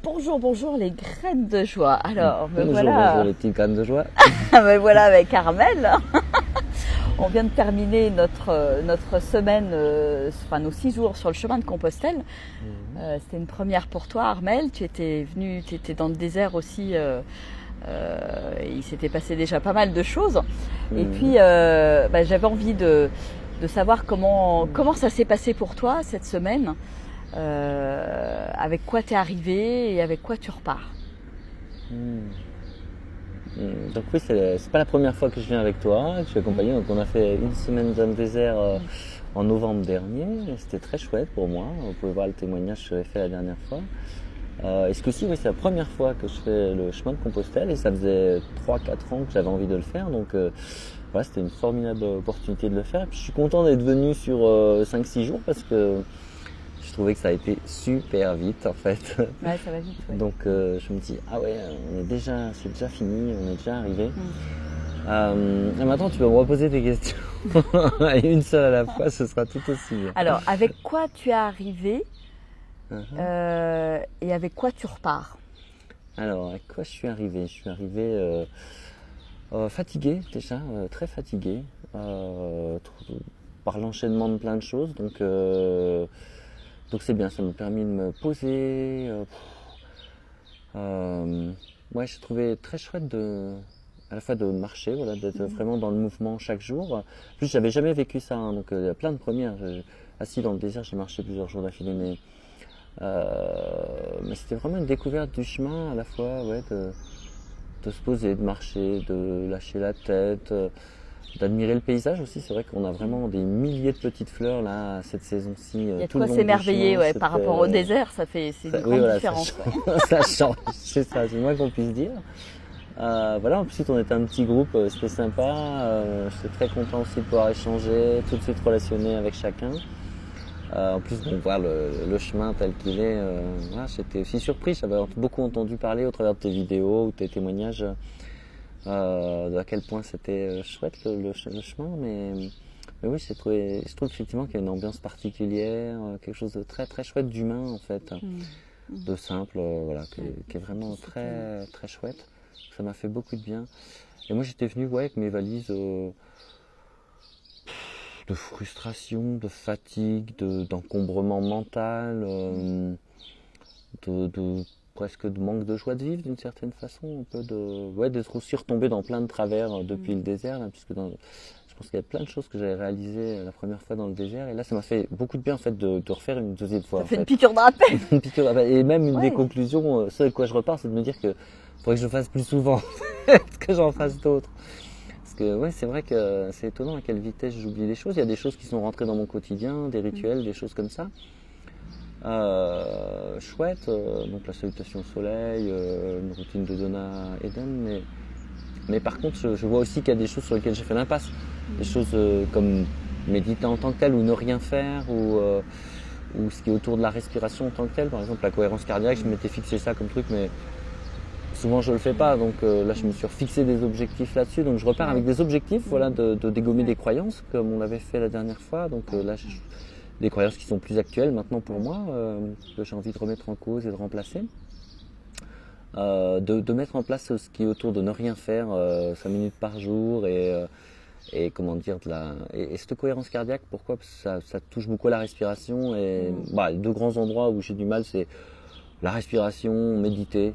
Bonjour, bonjour les graines de joie. Alors, bonjour, voilà. bonjour les petites graines de joie. Me voilà avec Armelle. On vient de terminer notre semaine, enfin nos 6 jours sur le chemin de Compostelle. C'était une première pour toi, Armelle. Tu étais venue, tu étais dans le désert aussi. Il s'était passé déjà pas mal de choses. Et puis, j'avais envie de savoir comment ça s'est passé pour toi cette semaine. Avec quoi tu es arrivé et avec quoi tu repars. Donc oui, c'est pas la première fois que je viens avec toi, que je suis accompagné. Donc on a fait une semaine dans le désert en novembre dernier. C'était très chouette pour moi. Vous pouvez voir le témoignage que j'avais fait la dernière fois. Et ce coup-ci, oui, c'est la première fois que je fais le chemin de Compostelle et ça faisait 3-4 ans que j'avais envie de le faire. Donc voilà, c'était une formidable opportunité de le faire. Et puis, je suis content d'être venu sur 5-6 jours parce que je trouvais que ça a été super vite en fait. Ouais, ça va vite. Ouais. Donc je me dis, ah ouais, c'est déjà fini, on est déjà arrivé. Maintenant, tu peux me reposer tes questions. Une seule à la fois, ce sera tout aussi bien. Alors, avec quoi tu es arrivé et avec quoi tu repars? Alors, avec quoi je suis arrivé? Je suis arrivé fatigué déjà, très fatigué, par l'enchaînement de plein de choses. Donc c'est bien, ça m'a permis de me poser. Ouais, j'ai trouvé très chouette à la fois de marcher, voilà, d'être vraiment dans le mouvement chaque jour. En plus, j'avais jamais vécu ça, hein, donc il y a plein de premières. Assis dans le désert, j'ai marché plusieurs jours d'affilée, mais c'était vraiment une découverte du chemin, à la fois, ouais, de se poser, de marcher, de lâcher la tête. D'admirer le paysage aussi, c'est vrai qu'on a vraiment des milliers de petites fleurs là cette saison-ci. Il y a de quoi s'émerveiller, ouais, par rapport au désert, c'est une grande différence. Ça change, c'est ça, c'est le moins qu'on puisse dire. Voilà, ensuite on était un petit groupe, c'était sympa. J'étais très content aussi de pouvoir échanger, tout de suite relationner avec chacun. En plus, bon, voir le chemin tel qu'il est, voilà, j'étais aussi surpris. J'avais beaucoup entendu parler au travers de tes vidéos ou tes témoignages. À quel point c'était chouette le chemin, mais oui, je trouve effectivement qu'il y a une ambiance particulière, quelque chose de très très chouette d'humain en fait, de simple, voilà, qui est vraiment très très chouette. Ça m'a fait beaucoup de bien. Et moi j'étais venu avec mes valises de frustration, de fatigue, d'encombrement mental, presque de manque de joie de vivre d'une certaine façon, un peu d'être aussi retombé dans plein de travers depuis le désert, là, puisque je pense qu'il y a plein de choses que j'avais réalisées la première fois dans le désert, et là ça m'a fait beaucoup de bien en fait de refaire une deuxième fois. Ça fait une piqûre de rappel. Une piqûre de rappel. Et même une des conclusions, ce avec quoi je repars, c'est de me dire que faudrait que je le fasse plus souvent, que j'en fasse d'autres. Parce que ouais, c'est vrai que c'est étonnant à quelle vitesse j'oublie les choses. Il y a des choses qui sont rentrées dans mon quotidien, des rituels, des choses comme ça. Chouette, donc la salutation au soleil, une routine de Donna Eden, mais par contre je vois aussi qu'il y a des choses sur lesquelles j'ai fait l'impasse, des choses comme méditer en tant que tel ou ne rien faire, ou ce qui est autour de la respiration en tant que tel, par exemple la cohérence cardiaque, je m'étais fixé ça comme truc, mais souvent je le fais pas, donc là je me suis refixé des objectifs là-dessus, donc je repars avec des objectifs, voilà, de dégommer des croyances comme on l'avait fait la dernière fois, donc là des croyances qui sont plus actuelles maintenant pour moi, que j'ai envie de remettre en cause et de remplacer. De mettre en place ce qui est autour de ne rien faire 5 minutes par jour et comment dire, et cette cohérence cardiaque, pourquoi? Parce que ça touche beaucoup à la respiration et les deux grands endroits où j'ai du mal, c'est la respiration, méditer.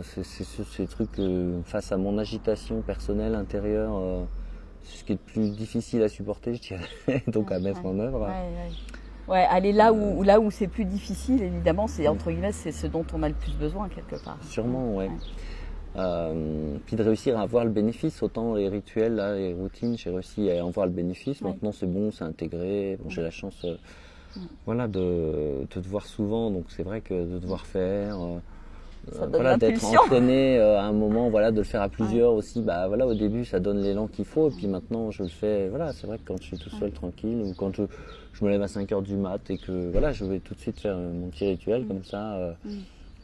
C'est ces trucs face à mon agitation personnelle, intérieure, c'est ce qui est le plus difficile à supporter, je dirais, donc à mettre en œuvre. Ouais, aller là où c'est plus difficile, évidemment, c'est entre guillemets, c'est ce dont on a le plus besoin quelque part. Sûrement, ouais. Puis de réussir à voir le bénéfice, autant les rituels, là, les routines, j'ai réussi à en voir le bénéfice. Maintenant, c'est bon, c'est intégré. Bon, j'ai la chance, voilà, de te voir souvent, donc c'est vrai que de devoir faire. Voilà, d'être entraîné à un moment, voilà, de le faire à plusieurs aussi, voilà, au début ça donne l'élan qu'il faut, et puis maintenant je le fais, voilà, c'est vrai que quand je suis tout seul tranquille, ou quand je me lève à 5h du mat et que voilà, je vais tout de suite faire mon petit rituel comme ça,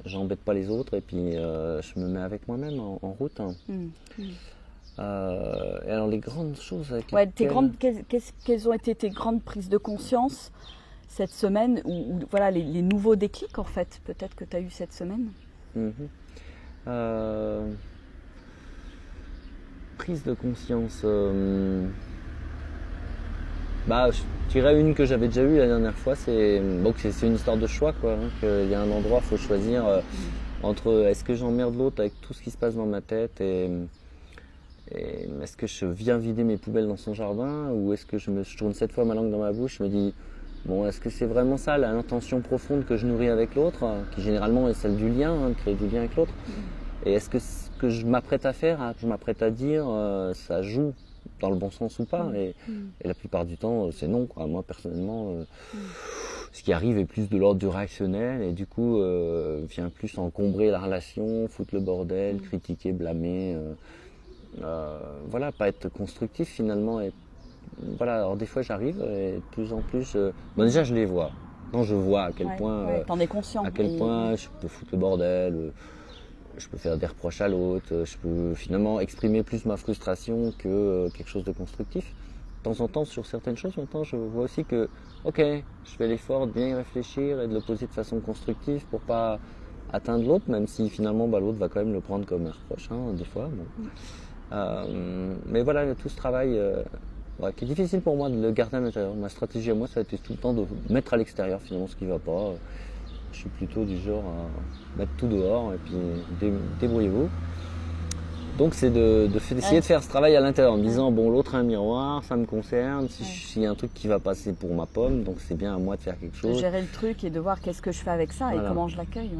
j'embête pas les autres et puis je me mets avec moi-même en route. Et alors les grandes choses avec lesquelles... quelles ont été tes grandes prises de conscience cette semaine ou voilà les nouveaux déclics en fait, peut-être que tu as eu cette semaine? Prise de conscience. Je dirais une que j'avais déjà eue la dernière fois, c'est une histoire de choix, quoi. Hein, qu'il y a un endroit, il faut choisir entre est-ce que j'emmerde l'autre avec tout ce qui se passe dans ma tête et est-ce que je viens vider mes poubelles dans son jardin ou est-ce que je tourne 7 fois ma langue dans ma bouche, je me dis bon, est-ce que c'est vraiment ça l'intention profonde que je nourris avec l'autre, qui généralement est celle du lien, hein, de créer du lien avec l'autre, et est-ce que ce que je m'apprête à faire, que je m'apprête à dire, ça joue dans le bon sens ou pas, et la plupart du temps c'est non, quoi. Moi personnellement ce qui arrive est plus de l'ordre du réactionnel et du coup vient plus encombrer la relation, foutre le bordel, critiquer, blâmer, voilà, pas être constructif finalement. Et voilà, alors des fois j'arrive et de plus en plus déjà je les vois, je vois à quel point t'en es conscient, à quel point je peux foutre le bordel, je peux faire des reproches à l'autre, je peux finalement exprimer plus ma frustration que quelque chose de constructif. De temps en temps, sur certaines choses, maintenant, je vois aussi que, ok, je fais l'effort de bien y réfléchir et de le poser de façon constructive pour pas atteindre l'autre, même si finalement, l'autre va quand même le prendre comme un reproche, hein, des fois. Bon. Mais voilà, tout ce travail qui est difficile pour moi de le garder à l'intérieur. Ma stratégie à moi, ça a été tout le temps de mettre à l'extérieur finalement ce qui va pas. Je suis plutôt du genre à mettre tout dehors et puis débrouillez-vous. Donc c'est d'essayer de faire ce travail à l'intérieur en me disant bon, l'autre a un miroir, ça me concerne, s'il y a un truc qui va passer pour ma pomme, donc c'est bien à moi de faire quelque chose. De gérer le truc et de voir qu'est-ce que je fais avec ça et comment je l'accueille.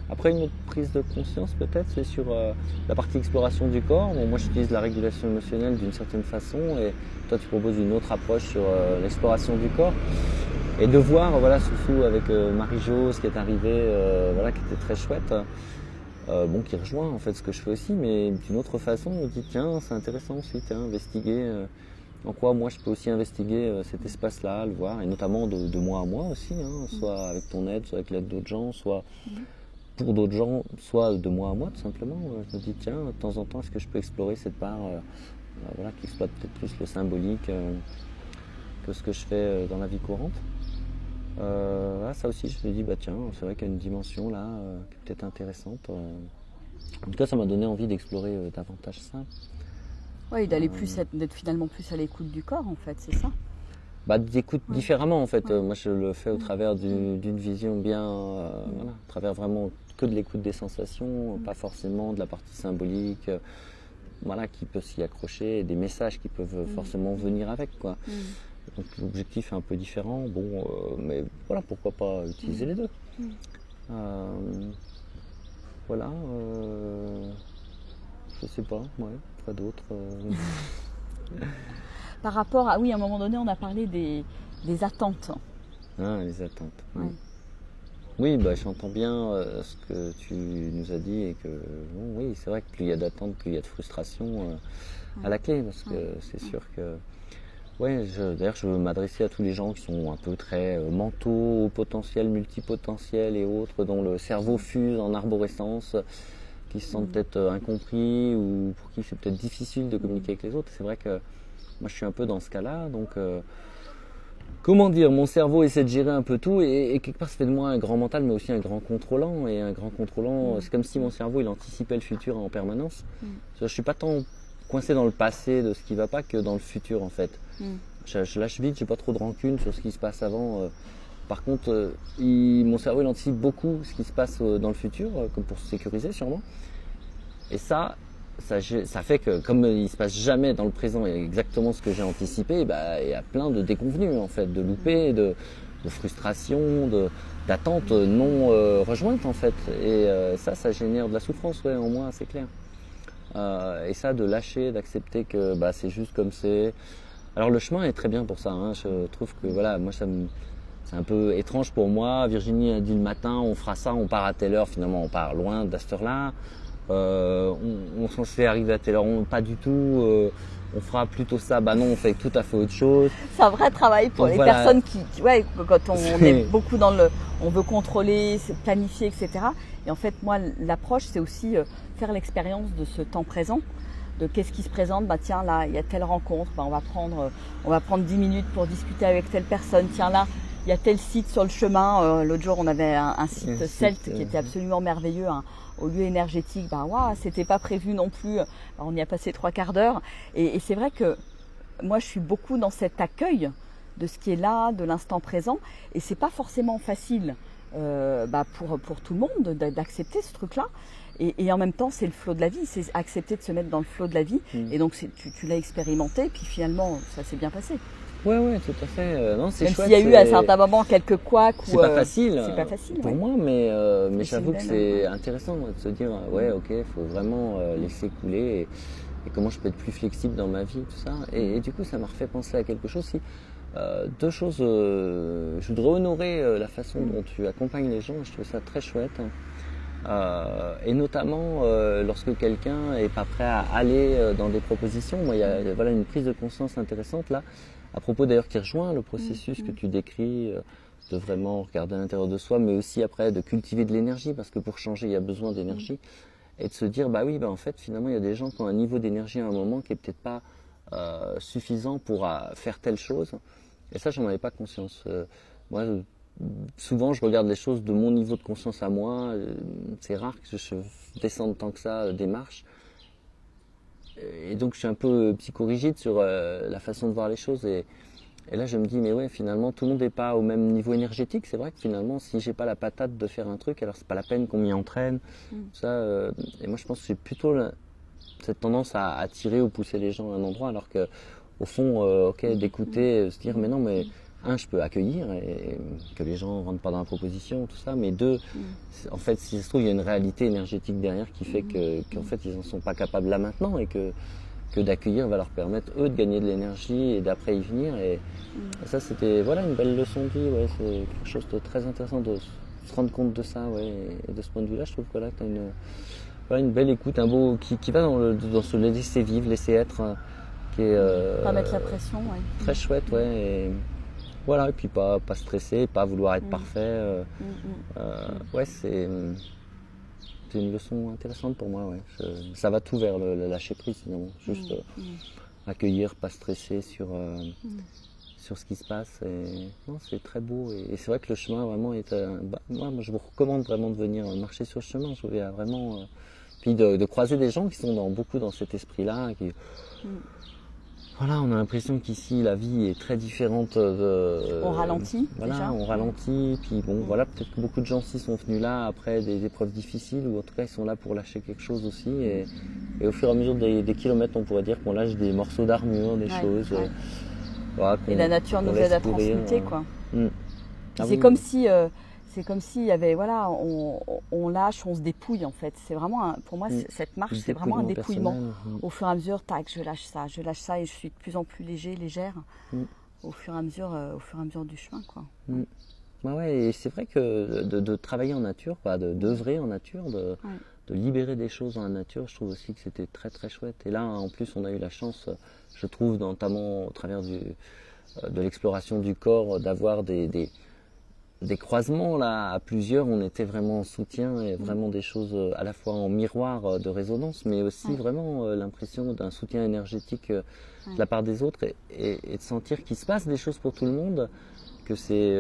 Après une autre prise de conscience peut-être, c'est sur la partie exploration du corps. Bon, moi j'utilise la régulation émotionnelle d'une certaine façon et toi tu proposes une autre approche sur l'exploration du corps. Et de voir, voilà, surtout avec Marie-Jo, ce qui est arrivé, qui était très chouette, qui rejoint en fait ce que je fais aussi, mais d'une autre façon, on me dit tiens, c'est intéressant aussi, investiguer en quoi moi je peux aussi investiguer cet espace-là, le voir, et notamment de moi à moi aussi, hein, soit avec ton aide, soit avec l'aide d'autres gens, soit pour d'autres gens, soit de moi à moi tout simplement. Je me dis tiens, de temps en temps, est-ce que je peux explorer cette part qui exploite peut-être plus le symbolique que ce que je fais dans la vie courante. Ça aussi, je me dis, tiens, c'est vrai qu'il y a une dimension là qui est peut-être intéressante. En tout cas, ça m'a donné envie d'explorer davantage ça. Oui, d'être finalement plus à l'écoute du corps, en fait, c'est ça? D'écoute différemment, en fait. Moi, je le fais au travers d'une vision bien, à travers vraiment que de l'écoute des sensations, pas forcément de la partie symbolique, qui peut s'y accrocher, et des messages qui peuvent forcément venir avec, quoi. Donc l'objectif est un peu différent, mais voilà, pourquoi pas utiliser les deux. Je sais pas, pas d'autres. Par rapport à, à un moment donné, on a parlé des attentes. Ah, les attentes. Oui, j'entends bien ce que tu nous as dit et que, oui, c'est vrai que plus il y a d'attentes, plus il y a de frustration à la clé, parce que c'est sûr que d'ailleurs, je veux m'adresser à tous les gens qui sont un peu très mentaux, potentiels, multipotentiels et autres, dont le cerveau fuse en arborescence, qui se sentent peut-être incompris ou pour qui c'est peut-être difficile de communiquer avec les autres. C'est vrai que moi, je suis un peu dans ce cas-là. Donc, comment dire, mon cerveau essaie de gérer un peu tout et quelque part, ça fait de moi un grand mental, mais aussi un grand contrôlant. Et un grand contrôlant, c'est comme si mon cerveau, il anticipait le futur en permanence. Je suis pas tant coincé dans le passé de ce qui va pas que dans le futur en fait. Je lâche vite, j'ai pas trop de rancune sur ce qui se passe avant. Par contre, mon cerveau il anticipe beaucoup ce qui se passe dans le futur, comme pour se sécuriser sûrement. Et ça fait que comme il se passe jamais dans le présent exactement ce que j'ai anticipé, il y a plein de déconvenues en fait, de loupés, de frustration, d'attentes non rejointes en fait. Et ça génère de la souffrance en moi, c'est clair. Et ça, de lâcher, d'accepter que c'est juste comme c'est. Alors le chemin est très bien pour ça, hein. Je trouve que moi c'est un peu étrange pour moi. Virginie a dit le matin on fera ça, on part à telle heure, finalement on part loin de cette heure-là. On s'en fait arriver à telle heure, pas du tout. On fera plutôt ça, non, on fait tout à fait autre chose. C'est un vrai travail pour les personnes qui quand on est beaucoup dans on veut contrôler, planifier, etc. Et en fait, moi, l'approche, c'est aussi faire l'expérience de ce temps présent, de qu'est-ce qui se présente. Tiens, là, il y a telle rencontre, on va prendre 10 minutes pour discuter avec telle personne. Tiens, là, il y a tel site sur le chemin. L'autre jour, on avait un site celte qui était absolument. absolument merveilleux, au lieu énergétique. Waouh, c'était pas prévu non plus. On y a passé 3/4 d'heure. Et c'est vrai que moi, je suis beaucoup dans cet accueil de ce qui est là, de l'instant présent. Et c'est pas forcément facile pour tout le monde d'accepter ce truc-là. Et en même temps, c'est le flot de la vie, c'est accepter de se mettre dans le flot de la vie. Et donc, tu l'as expérimenté, puis finalement, ça s'est bien passé. Ouais, tout à fait. Non, c'est Même chouette. s'il y a eu à certains moments quelques couacs. C'est pas facile. C'est pas facile pour ouais. moi, mais C'est j'avoue que humaine, c'est intéressant de se dire, ouais, ok, il faut vraiment laisser couler et comment je peux être plus flexible dans ma vie, tout ça. Et du coup, ça m'a refait penser à quelque chose aussi. Deux choses. Je voudrais honorer la façon dont tu accompagnes les gens. Je trouve ça très chouette. Et notamment lorsque quelqu'un est pas prêt à aller dans des propositions. Moi, il y a voilà, une prise de conscience intéressante là, à propos d'ailleurs qui rejoint le processus que tu décris, de vraiment regarder à l'intérieur de soi, mais aussi après de cultiver de l'énergie, parce que pour changer, il y a besoin d'énergie. Et de se dire, bah oui, bah en fait, finalement, il y a des gens qui ont un niveau d'énergie à un moment qui est peut-être pas suffisant pour faire telle chose. Et ça, j'en avais pas conscience. Moi, souvent, je regarde les choses de mon niveau de conscience à moi. C'est rare que je descende tant que ça des marches. Et donc, je suis un peu psychorigide sur la façon de voir les choses. Et là, je me dis, mais ouais, finalement, tout le monde n'est pas au même niveau énergétique. C'est vrai que finalement, si j'ai pas la patate de faire un truc, alors c'est pas la peine qu'on m'y entraîne. Ça, et moi, je pense que j'ai plutôt cette tendance à attirer ou pousser les gens à un endroit, alors que au fond, ok, d'écouter, se dire, mais non, mais je peux accueillir et que les gens rentrent pas dans la proposition, tout ça, mais deux, en fait, si ça se trouve, il y a une réalité énergétique derrière qui fait qu'en fait, ils en sont pas capables là maintenant et que d'accueillir va leur permettre, eux, de gagner de l'énergie et d'après y venir. Et ça, c'était voilà, une belle leçon de vie, ouais, c'est quelque chose de très intéressant de se rendre compte de ça, ouais, et de ce point de vue-là, je trouve que là, tu as une belle écoute, un beau, qui va dans ce laisser vivre, laisser être, qui est pas mettre la pression, ouais. Très chouette, ouais. Et voilà, et puis pas stresser, pas vouloir être parfait. Ouais, c'est une leçon intéressante pour moi, ouais. Ça va tout vers le lâcher prise finalement. Juste accueillir, pas stresser sur ce qui se passe. Et non, c'est très beau. Et c'est vrai que le chemin vraiment est. Moi, je vous recommande vraiment de venir marcher sur le chemin. Je trouve vraiment. Puis de croiser des gens qui sont beaucoup dans cet esprit-là. Voilà, on a l'impression qu'ici la vie est très différente. On ralentit. Voilà, déjà. on ralentit. Puis bon, voilà, peut-être que beaucoup de gens aussi sont venus là après des épreuves difficiles, ou en tout cas ils sont là pour lâcher quelque chose aussi. Et au fur et à mesure des kilomètres, on pourrait dire qu'on lâche des morceaux d'armure, des choses. Ouais. Voilà, Et la nature nous aide à transmuter, quoi. C'est comme s'il y avait, voilà, on lâche, on se dépouille en fait. C'est vraiment, pour moi, cette marche, c'est vraiment un dépouillement. Au fur et à mesure, tac, je lâche ça et je suis de plus en plus légère, au fur et à mesure du chemin, quoi. Ouais, et c'est vrai que de travailler en nature, d'œuvrer en nature, de libérer des choses dans la nature, je trouve aussi que c'était très très chouette. Et là, en plus, on a eu la chance, je trouve, notamment au travers de l'exploration du corps, d'avoir des croisements là à plusieurs. On était vraiment en soutien et vraiment des choses à la fois en miroir de résonance, mais aussi vraiment l'impression d'un soutien énergétique de la part des autres et de sentir qu'il se passe des choses pour tout le monde, que c'est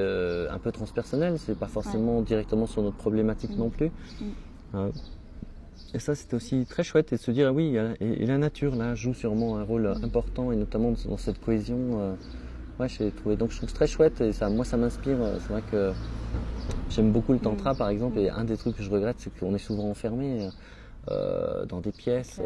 un peu transpersonnel, c'est pas forcément directement sur notre problématique non plus. Et ça, c'était aussi très chouette, et de se dire, oui, et la nature là joue sûrement un rôle important, et notamment dans cette cohésion. Ouais, j'ai trouvé. Donc je trouve très chouette, et ça m'inspire. C'est vrai que j'aime beaucoup le tantra par exemple, et un des trucs que je regrette, c'est qu'on est souvent enfermé dans des pièces,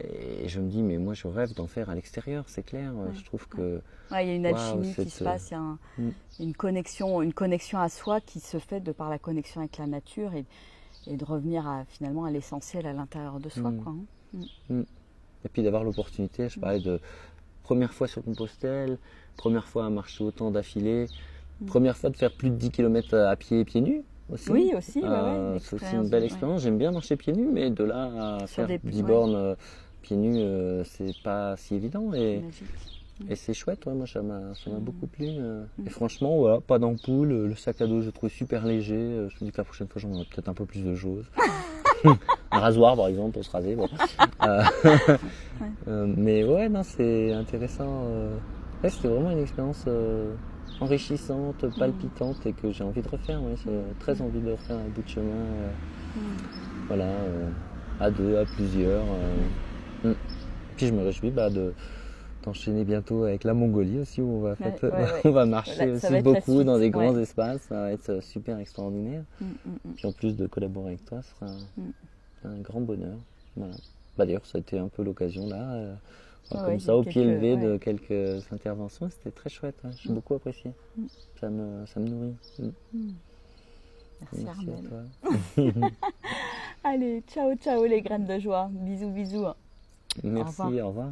et je me dis, mais moi je rêve d'en faire à l'extérieur, c'est clair. Je trouve que il y a une alchimie qui se passe, il y a une connexion à soi qui se fait de par la connexion avec la nature, et de revenir finalement à l'essentiel à l'intérieur de soi, quoi. Et puis d'avoir l'opportunité, je parlais de première fois sur Compostelle, première fois à marcher autant d'affilée, première fois de faire plus de 10 km à pieds nus aussi. Oui, aussi, c'est aussi une belle expérience. J'aime bien marcher pieds nus, mais de là à faire 10 bornes pieds nus, c'est pas si évident. Et c'est chouette, moi ça m'a beaucoup plu. Et franchement, voilà, pas d'ampoule, le sac à dos je le trouve super léger. Je me dis que la prochaine fois j'en aurai peut-être un peu plus de choses. Un rasoir par exemple pour se raser. Bon. Mais ouais, non, c'est intéressant. C'était vraiment une expérience enrichissante, palpitante et que j'ai envie de refaire. Ouais. J'ai très envie de refaire un bout de chemin. Voilà, à deux, à plusieurs. Puis je me réjouis d'enchaîner bientôt avec la Mongolie aussi, où on va marcher aussi beaucoup dans des grands espaces. Ça va être super extraordinaire. Puis en plus de collaborer avec toi, ce sera un grand bonheur. Voilà. D'ailleurs, ça a été un peu l'occasion là, comme ça, au pied levé de quelques interventions. C'était très chouette. Hein. J'ai beaucoup apprécié. Ça me nourrit. Merci Armelle. À toi. Allez, ciao, ciao les graines de joie. Bisous, bisous. Merci, au revoir.